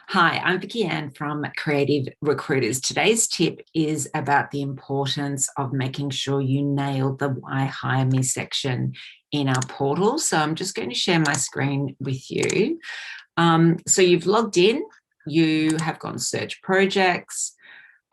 Hi, I'm Vicky Ann from Creative Recruiters. Today's tip is about the importance of making sure you nail the Why Hire Me section in our portal. So I'm just going to share my screen with you. So you've logged in, you have gone search projects,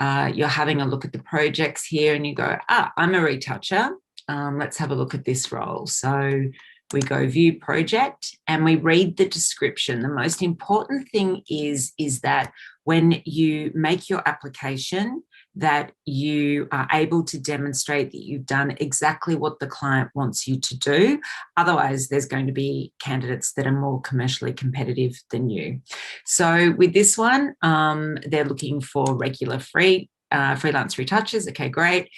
you're having a look at the projects here and you go, I'm a retoucher. Let's have a look at this role. So we go view project and we read the description. The most important thing is that when you make your application, that you are able to demonstrate that you've done exactly what the client wants you to do. Otherwise, there's going to be candidates that are more commercially competitive than you. So with this one, they're looking for regular freelance retouchers. Okay, great.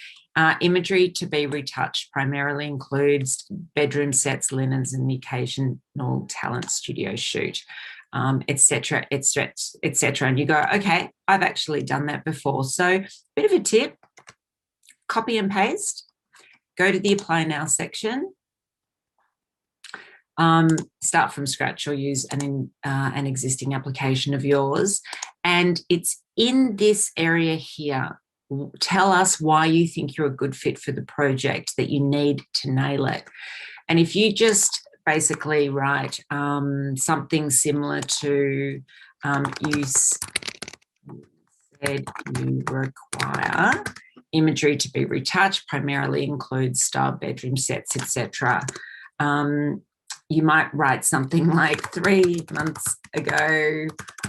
Imagery to be retouched primarily includes bedroom sets, linens, and the occasional talent studio shoot, etc., etc., etc. And you go, okay, I've actually done that before. So, bit of a tip: copy and paste. Go to the Apply Now section. Start from scratch or use an existing application of yours, and it's in this area here. Tell us why you think you're a good fit for the project, that you need to nail it. And if you just basically write something similar to you said you require imagery to be retouched, primarily includes style bedroom sets, etc. You might write something like 3 months ago,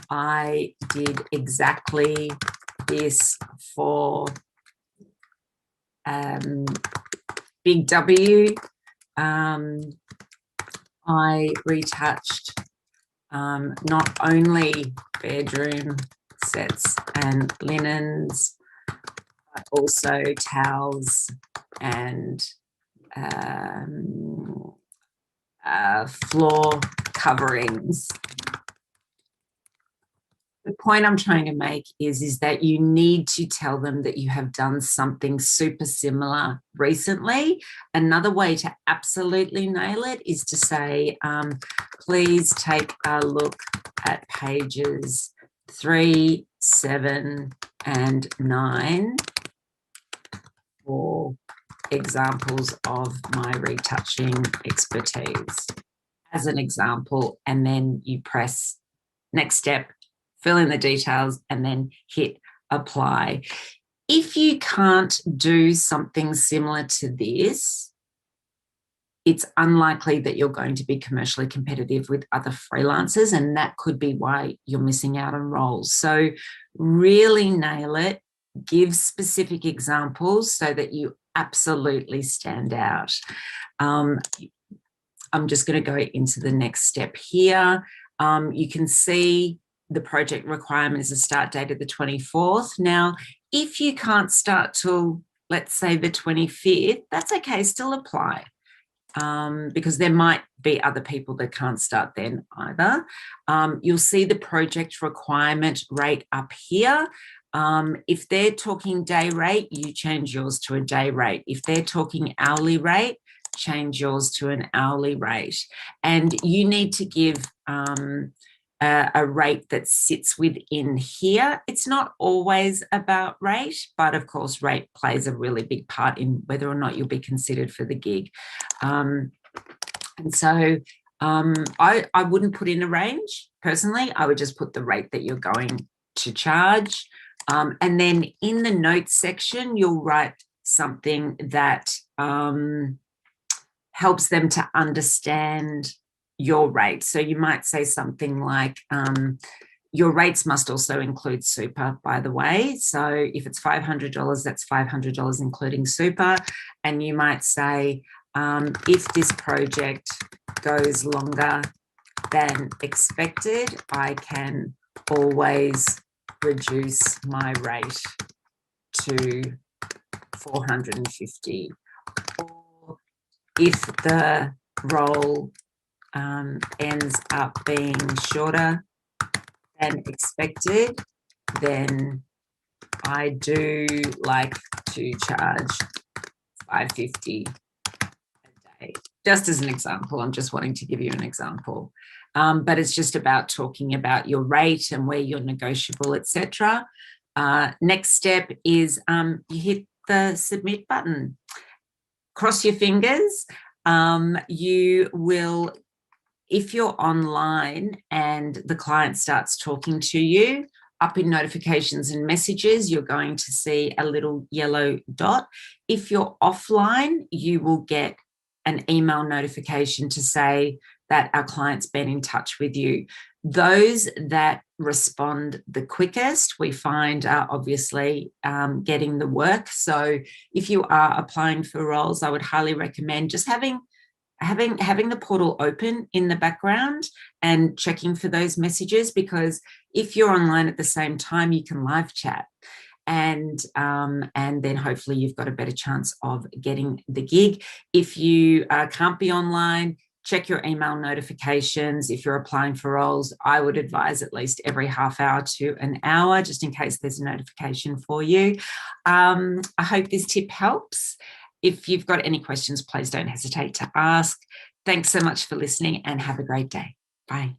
I did exactly this for Big W. I retouched not only bedroom sets and linens, but also towels and floor coverings. The point I'm trying to make is that you need to tell them that you have done something super similar recently. Another way to absolutely nail it is to say, please take a look at pages 3, 7, and 9 for examples of my retouching expertise, as an example, and then you press next step, fill in the details, and then hit apply. If you can't do something similar to this, it's unlikely that you're going to be commercially competitive with other freelancers, and that could be why you're missing out on roles. So really nail it, give specific examples so that you absolutely stand out. I'm just going to go into the next step here. You can see the project requirement is a start date of the 24th. Now, if you can't start till, let's say, the 25th, that's okay, still apply. Because there might be other people that can't start then either. You'll see the project requirement rate up here. If they're talking day rate, you change yours to a day rate. If they're talking hourly rate, change yours to an hourly rate. And you need to give a rate that sits within here. It's not always about rate, but of course, rate plays a really big part in whether or not you'll be considered for the gig. And so I wouldn't put in a range personally. I would just put the rate that you're going to charge. And then in the notes section, you'll write something that helps them to understand your rate. So you might say something like, your rates must also include super, by the way. So if it's $500, that's $500 including super. And you might say, if this project goes longer than expected, I can always reduce my rate to $450. Or if the role ends up being shorter than expected, then I do like to charge $550 a day. Just as an example, I'm just wanting to give you an example. but it's just about talking about your rate and where you're negotiable, etc. Next step is you hit the submit button. Cross your fingers. You will, if you're online and the client starts talking to you, up in notifications and messages, you're going to see a little yellow dot. If you're offline, you will get an email notification to say that our client's been in touch with you. Those that respond the quickest, we find are obviously getting the work. So if you are applying for roles, I would highly recommend just having the portal open in the background and checking for those messages, because if you're online at the same time, you can live chat, and then hopefully you've got a better chance of getting the gig. If you can't be online, check your email notifications. If you're applying for roles, I would advise at least every half hour to an hour, just in case there's a notification for you. I hope this tip helps. If you've got any questions, please don't hesitate to ask. Thanks so much for listening and have a great day. Bye.